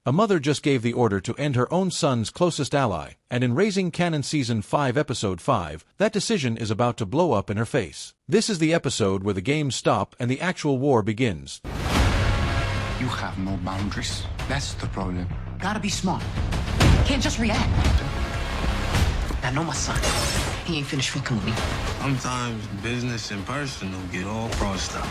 A mother just gave the order to end her own son's closest ally, and in Raising Kanan Season 5 Episode 5, that decision is about to blow up in her face. This is the episode where the games stop and the actual war begins. You have no boundaries. That's the problem. Gotta be smart. Can't just react. I know my son. He ain't finished fucking with me. Sometimes business and personal get all crossed up.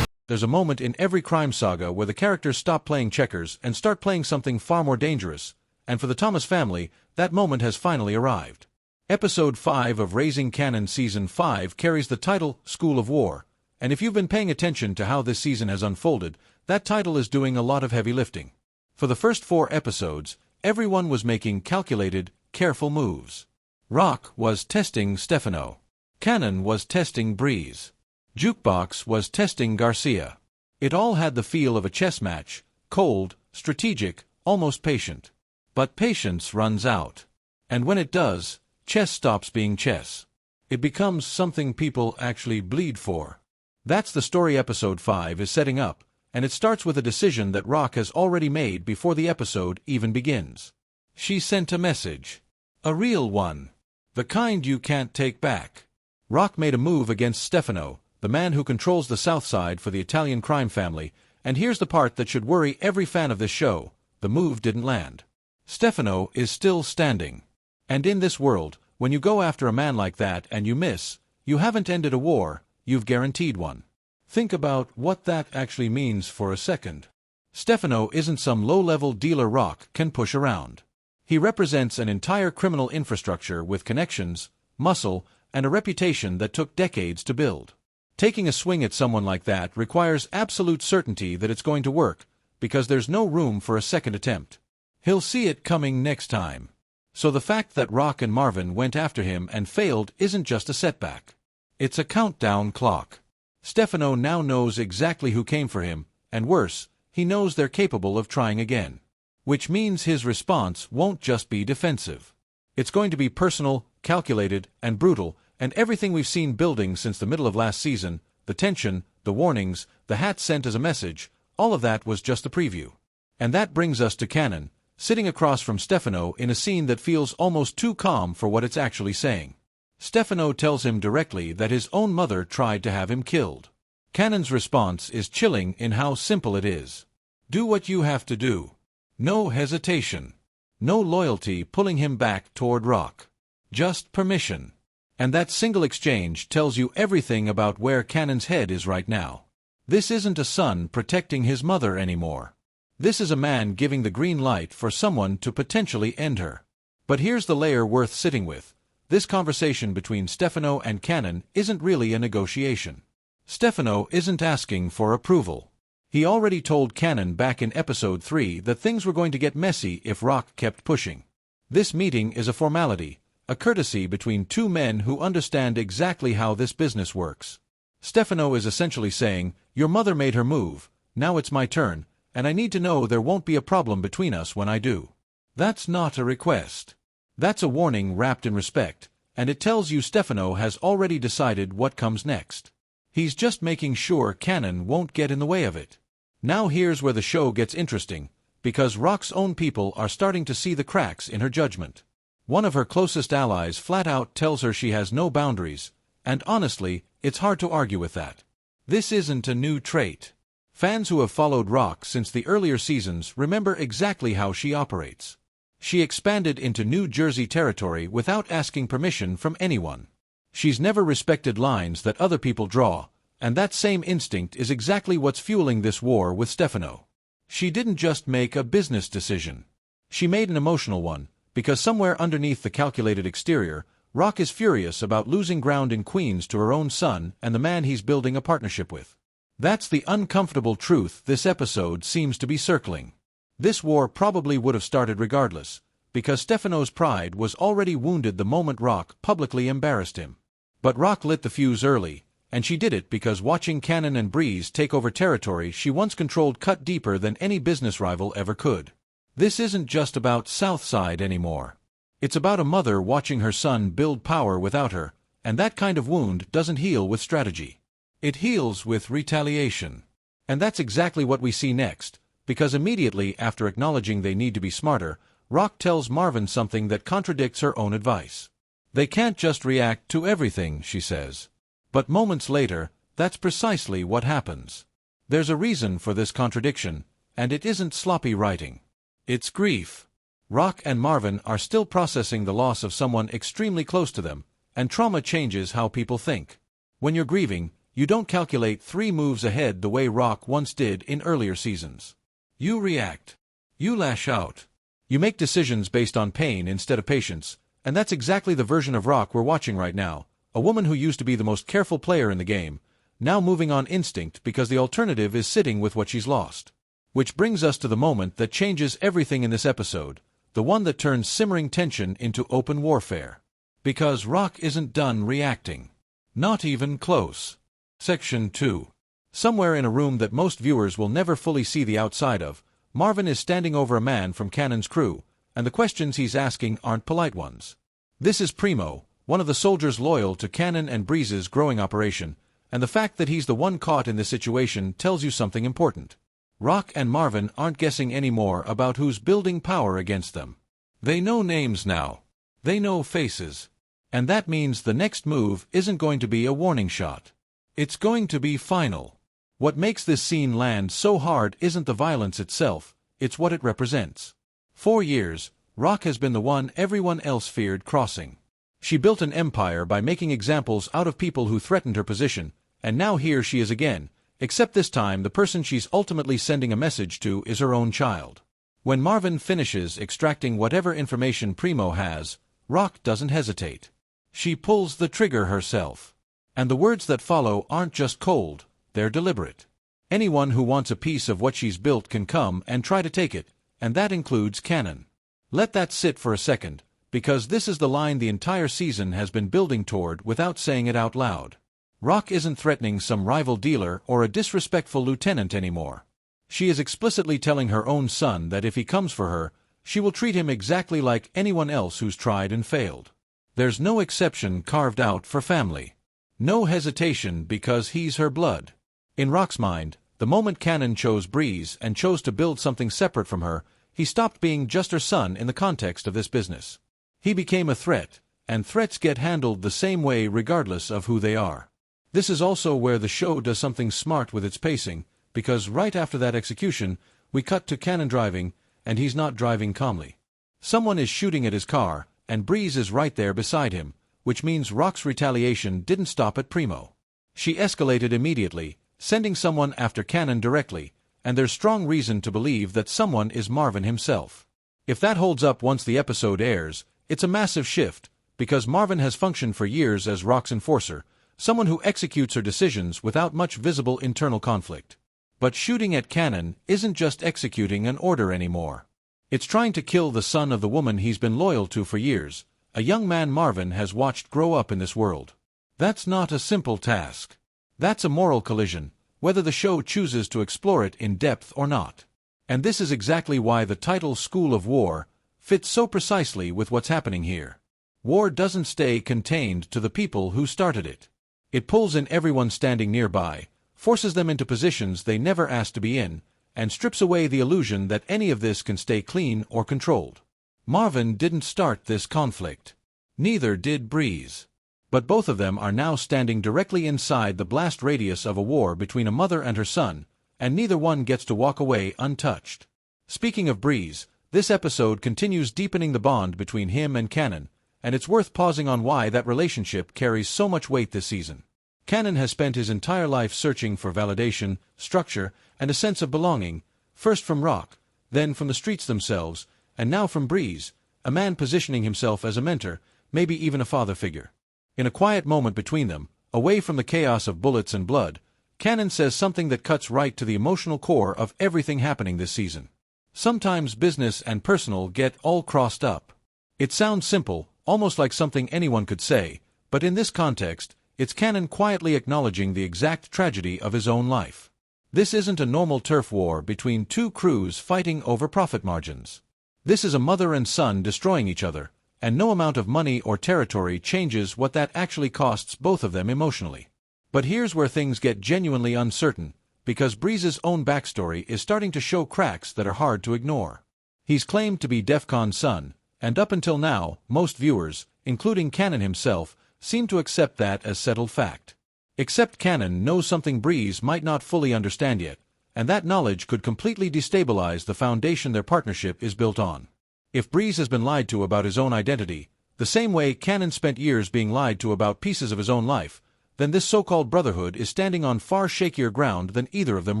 There's a moment in every crime saga where the characters stop playing checkers and start playing something far more dangerous, and for the Thomas family, that moment has finally arrived. Episode 5 of Raising Kanan Season 5 carries the title School of War, and if you've been paying attention to how this season has unfolded, that title is doing a lot of heavy lifting. For the first 4 episodes, everyone was making calculated, careful moves. Rock was testing Stefano. Kanan was testing Breeze. Jukebox was testing Garcia. It all had the feel of a chess match, cold, strategic, almost patient. But patience runs out. And when it does, chess stops being chess. It becomes something people actually bleed for. That's the story Episode 5 is setting up, and it starts with a decision that Rock has already made before the episode even begins. She sent a message. A real one. The kind you can't take back. Rock made a move against Stefano, the man who controls the South Side for the Italian crime family, and here's the part that should worry every fan of this show: the move didn't land. Stefano is still standing. And in this world, when you go after a man like that and you miss, you haven't ended a war, you've guaranteed one. Think about what that actually means for a second. Stefano isn't some low-level dealer Rock can push around. He represents an entire criminal infrastructure with connections, muscle, and a reputation that took decades to build. Taking a swing at someone like that requires absolute certainty that it's going to work, because there's no room for a second attempt. He'll see it coming next time. So the fact that Rock and Marvin went after him and failed isn't just a setback. It's a countdown clock. Stefano now knows exactly who came for him, and worse, he knows they're capable of trying again. Which means his response won't just be defensive. It's going to be personal, calculated, and brutal, and everything we've seen building since the middle of last season, the tension, the warnings, the hat sent as a message, all of that was just the preview. And that brings us to Kanan, sitting across from Stefano in a scene that feels almost too calm for what it's actually saying. Stefano tells him directly that his own mother tried to have him killed. Kanan's response is chilling in how simple it is. Do what you have to do. No hesitation. No loyalty pulling him back toward Rock. Just permission. And that single exchange tells you everything about where Kanan's head is right now. This isn't a son protecting his mother anymore. This is a man giving the green light for someone to potentially end her. But here's the layer worth sitting with. This conversation between Stefano and Kanan isn't really a negotiation. Stefano isn't asking for approval. He already told Kanan back in Episode 3 that things were going to get messy if Rock kept pushing. This meeting is a formality, a courtesy between two men who understand exactly how this business works. Stefano is essentially saying, your mother made her move, now it's my turn, and I need to know there won't be a problem between us when I do. That's not a request. That's a warning wrapped in respect, and it tells you Stefano has already decided what comes next. He's just making sure Kanan won't get in the way of it. Now here's where the show gets interesting, because Rock's own people are starting to see the cracks in her judgment. One of her closest allies flat out tells her she has no boundaries, and honestly, it's hard to argue with that. This isn't a new trait. Fans who have followed Rock since the earlier seasons remember exactly how she operates. She expanded into New Jersey territory without asking permission from anyone. She's never respected lines that other people draw, and that same instinct is exactly what's fueling this war with Stefano. She didn't just make a business decision. She made an emotional one, because somewhere underneath the calculated exterior, Rock is furious about losing ground in Queens to her own son and the man he's building a partnership with. That's the uncomfortable truth this episode seems to be circling. This war probably would have started regardless, because Stefano's pride was already wounded the moment Rock publicly embarrassed him. But Rock lit the fuse early, and she did it because watching Kanan and Breeze take over territory she once controlled cut deeper than any business rival ever could. This isn't just about Southside anymore. It's about a mother watching her son build power without her, and that kind of wound doesn't heal with strategy. It heals with retaliation. And that's exactly what we see next, because immediately after acknowledging they need to be smarter, Rock tells Marvin something that contradicts her own advice. They can't just react to everything, she says. But moments later, that's precisely what happens. There's a reason for this contradiction, and it isn't sloppy writing. It's grief. Rock and Marvin are still processing the loss of someone extremely close to them, and trauma changes how people think. When you're grieving, you don't calculate 3 moves ahead the way Rock once did in earlier seasons. You react. You lash out. You make decisions based on pain instead of patience, and that's exactly the version of Rock we're watching right now, a woman who used to be the most careful player in the game, now moving on instinct because the alternative is sitting with what she's lost. Which brings us to the moment that changes everything in this episode, the one that turns simmering tension into open warfare. Because Rock isn't done reacting. Not even close. Section 2. Somewhere in a room that most viewers will never fully see the outside of, Marvin is standing over a man from Kanan's crew, and the questions he's asking aren't polite ones. This is Primo, one of the soldiers loyal to Kanan and Breeze's growing operation, and the fact that he's the one caught in this situation tells you something important. Rock and Marvin aren't guessing anymore about who's building power against them. They know names now. They know faces. And that means the next move isn't going to be a warning shot. It's going to be final. What makes this scene land so hard isn't the violence itself, it's what it represents. 4 years, Rock has been the one everyone else feared crossing. She built an empire by making examples out of people who threatened her position, and now here she is again, except this time the person she's ultimately sending a message to is her own child. When Marvin finishes extracting whatever information Primo has, Rock doesn't hesitate. She pulls the trigger herself. And the words that follow aren't just cold, they're deliberate. Anyone who wants a piece of what she's built can come and try to take it, and that includes Kanan. Let that sit for a second, because this is the line the entire season has been building toward without saying it out loud. Rock isn't threatening some rival dealer or a disrespectful lieutenant anymore. She is explicitly telling her own son that if he comes for her, she will treat him exactly like anyone else who's tried and failed. There's no exception carved out for family. No hesitation because he's her blood. In Rock's mind, the moment Kanan chose Breeze and chose to build something separate from her, he stopped being just her son in the context of this business. He became a threat, and threats get handled the same way regardless of who they are. This is also where the show does something smart with its pacing, because right after that execution, we cut to Kanan driving, and he's not driving calmly. Someone is shooting at his car, and Breeze is right there beside him, which means Rock's retaliation didn't stop at Primo. She escalated immediately, sending someone after Kanan directly, and there's strong reason to believe that someone is Marvin himself. If that holds up once the episode airs, it's a massive shift, because Marvin has functioned for years as Rock's enforcer, someone who executes her decisions without much visible internal conflict. But shooting at Kanan isn't just executing an order anymore. It's trying to kill the son of the woman he's been loyal to for years, a young man Marvin has watched grow up in this world. That's not a simple task. That's a moral collision, whether the show chooses to explore it in depth or not. And this is exactly why the title School of War fits so precisely with what's happening here. War doesn't stay contained to the people who started it. It pulls in everyone standing nearby, forces them into positions they never asked to be in, and strips away the illusion that any of this can stay clean or controlled. Marvin didn't start this conflict. Neither did Breeze. But both of them are now standing directly inside the blast radius of a war between a mother and her son, and neither one gets to walk away untouched. Speaking of Breeze, this episode continues deepening the bond between him and Kanan, and it's worth pausing on why that relationship carries so much weight this season. Kanan has spent his entire life searching for validation, structure, and a sense of belonging, first from Rock, then from the streets themselves, and now from Breeze, a man positioning himself as a mentor, maybe even a father figure. In a quiet moment between them, away from the chaos of bullets and blood, Kanan says something that cuts right to the emotional core of everything happening this season. Sometimes business and personal get all crossed up. It sounds simple, almost like something anyone could say, but in this context, it's Kanan quietly acknowledging the exact tragedy of his own life. This isn't a normal turf war between two crews fighting over profit margins. This is a mother and son destroying each other, and no amount of money or territory changes what that actually costs both of them emotionally. But here's where things get genuinely uncertain, because Breeze's own backstory is starting to show cracks that are hard to ignore. He's claimed to be Defcon's son, and up until now, most viewers, including Kanan himself, seem to accept that as settled fact. Except Kanan knows something Breeze might not fully understand yet, and that knowledge could completely destabilize the foundation their partnership is built on. If Breeze has been lied to about his own identity, the same way Kanan spent years being lied to about pieces of his own life, then this so-called brotherhood is standing on far shakier ground than either of them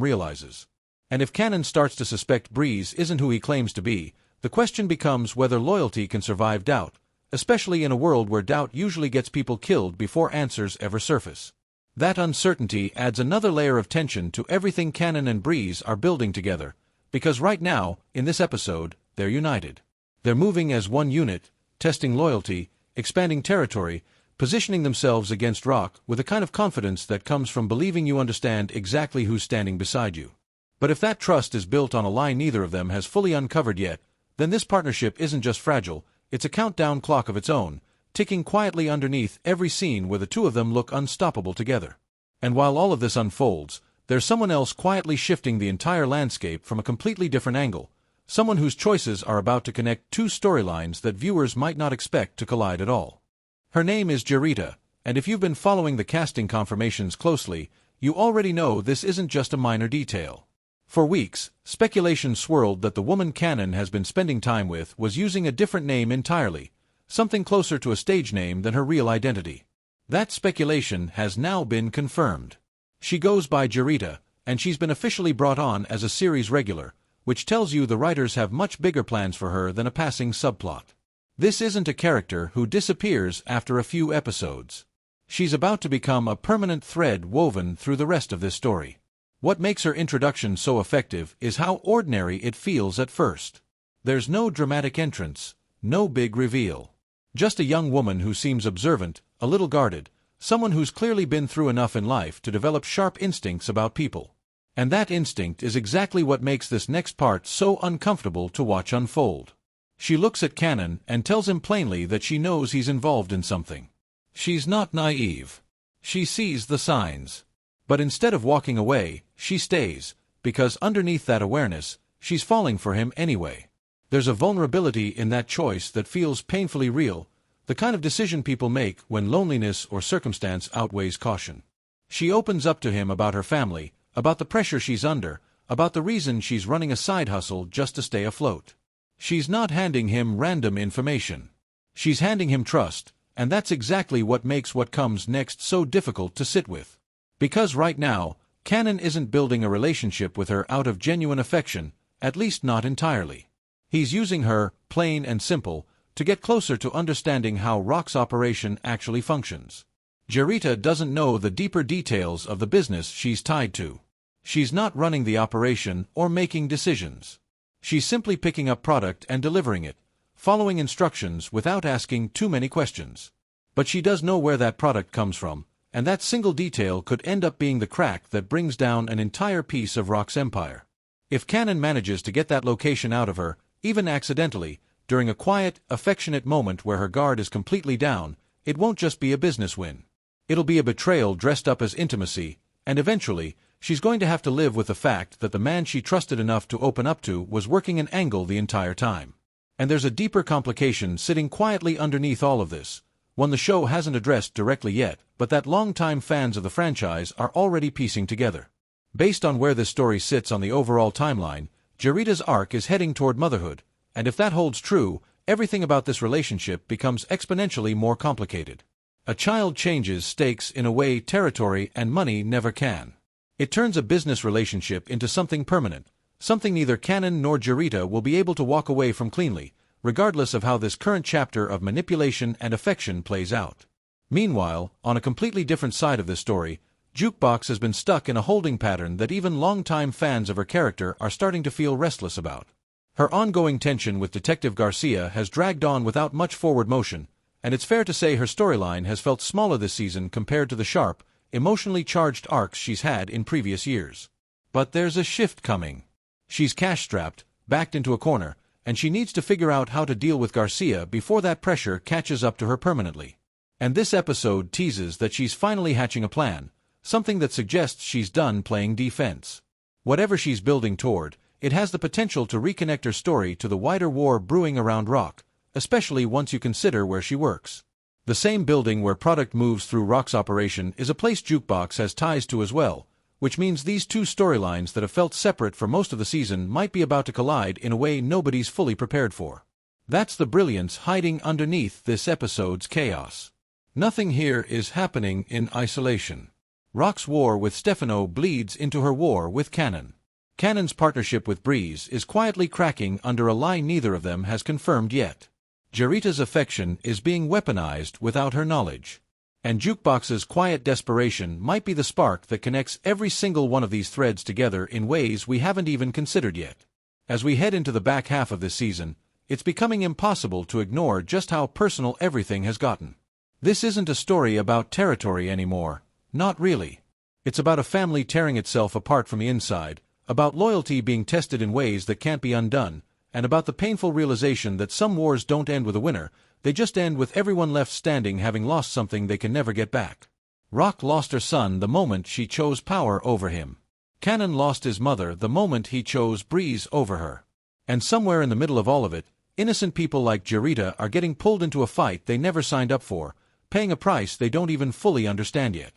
realizes. And if Kanan starts to suspect Breeze isn't who he claims to be, the question becomes whether loyalty can survive doubt, especially in a world where doubt usually gets people killed before answers ever surface. That uncertainty adds another layer of tension to everything Kanan and Breeze are building together, because right now, in this episode, they're united. They're moving as one unit, testing loyalty, expanding territory, positioning themselves against rock with a kind of confidence that comes from believing you understand exactly who's standing beside you. But if that trust is built on a lie neither of them has fully uncovered yet, then this partnership isn't just fragile, it's a countdown clock of its own, ticking quietly underneath every scene where the two of them look unstoppable together. And while all of this unfolds, there's someone else quietly shifting the entire landscape from a completely different angle, someone whose choices are about to connect two storylines that viewers might not expect to collide at all. Her name is Jarita, and if you've been following the casting confirmations closely, you already know this isn't just a minor detail. For weeks, speculation swirled that the woman Kanan has been spending time with was using a different name entirely, something closer to a stage name than her real identity. That speculation has now been confirmed. She goes by Jarita, and she's been officially brought on as a series regular, which tells you the writers have much bigger plans for her than a passing subplot. This isn't a character who disappears after a few episodes. She's about to become a permanent thread woven through the rest of this story. What makes her introduction so effective is how ordinary it feels at first. There's no dramatic entrance, no big reveal. Just a young woman who seems observant, a little guarded, someone who's clearly been through enough in life to develop sharp instincts about people. And that instinct is exactly what makes this next part so uncomfortable to watch unfold. She looks at Kanan and tells him plainly that she knows he's involved in something. She's not naive. She sees the signs. But instead of walking away, she stays, because underneath that awareness, she's falling for him anyway. There's a vulnerability in that choice that feels painfully real, the kind of decision people make when loneliness or circumstance outweighs caution. She opens up to him about her family, about the pressure she's under, about the reason she's running a side hustle just to stay afloat. She's not handing him random information. She's handing him trust, and that's exactly what makes what comes next so difficult to sit with. Because right now, Kanan isn't building a relationship with her out of genuine affection, at least not entirely. He's using her, plain and simple, to get closer to understanding how Rock's operation actually functions. Jarita doesn't know the deeper details of the business she's tied to. She's not running the operation or making decisions. She's simply picking up product and delivering it, following instructions without asking too many questions. But she does know where that product comes from, and that single detail could end up being the crack that brings down an entire piece of Rock's empire. If Kanan manages to get that location out of her, even accidentally, during a quiet, affectionate moment where her guard is completely down, it won't just be a business win. It'll be a betrayal dressed up as intimacy, and eventually, she's going to have to live with the fact that the man she trusted enough to open up to was working an angle the entire time. And there's a deeper complication sitting quietly underneath all of this, one the show hasn't addressed directly yet, but that longtime fans of the franchise are already piecing together. Based on where this story sits on the overall timeline, Jarita's arc is heading toward motherhood, and if that holds true, everything about this relationship becomes exponentially more complicated. A child changes stakes in a way territory and money never can. It turns a business relationship into something permanent, something neither Kanan nor Jarita will be able to walk away from cleanly, regardless of how this current chapter of manipulation and affection plays out. Meanwhile, on a completely different side of this story, Jukebox has been stuck in a holding pattern that even longtime fans of her character are starting to feel restless about. Her ongoing tension with Detective Garcia has dragged on without much forward motion, and it's fair to say her storyline has felt smaller this season compared to the sharp, emotionally charged arcs she's had in previous years. But there's a shift coming. She's cash-strapped, backed into a corner, and she needs to figure out how to deal with Garcia before that pressure catches up to her permanently. And this episode teases that she's finally hatching a plan, something that suggests she's done playing defense. Whatever she's building toward, it has the potential to reconnect her story to the wider war brewing around Rock, especially once you consider where she works. The same building where product moves through Rock's operation is a place Jukebox has ties to as well, which means these two storylines that have felt separate for most of the season might be about to collide in a way nobody's fully prepared for. That's the brilliance hiding underneath this episode's chaos. Nothing here is happening in isolation. Rock's war with Stefano bleeds into her war with Kanan. Kanan's partnership with Breeze is quietly cracking under a lie neither of them has confirmed yet. Jarita's affection is being weaponized without her knowledge. And Jukebox's quiet desperation might be the spark that connects every single one of these threads together in ways we haven't even considered yet. As we head into the back half of this season, it's becoming impossible to ignore just how personal everything has gotten. This isn't a story about territory anymore, not really. It's about a family tearing itself apart from the inside, about loyalty being tested in ways that can't be undone, and about the painful realization that some wars don't end with a winner, they just end with everyone left standing having lost something they can never get back. Rock lost her son the moment she chose power over him. Kanan lost his mother the moment he chose Breeze over her. And somewhere in the middle of all of it, innocent people like Jarita are getting pulled into a fight they never signed up for, paying a price they don't even fully understand yet.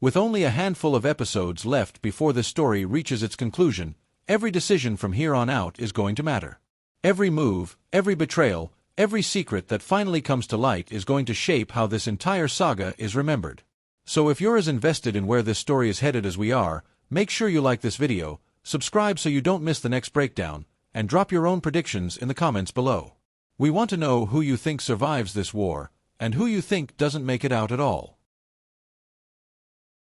With only a handful of episodes left before this story reaches its conclusion, every decision from here on out is going to matter. Every move, every betrayal, every secret that finally comes to light is going to shape how this entire saga is remembered. So if you're as invested in where this story is headed as we are, make sure you like this video, subscribe so you don't miss the next breakdown, and drop your own predictions in the comments below. We want to know who you think survives this war, and who you think doesn't make it out at all.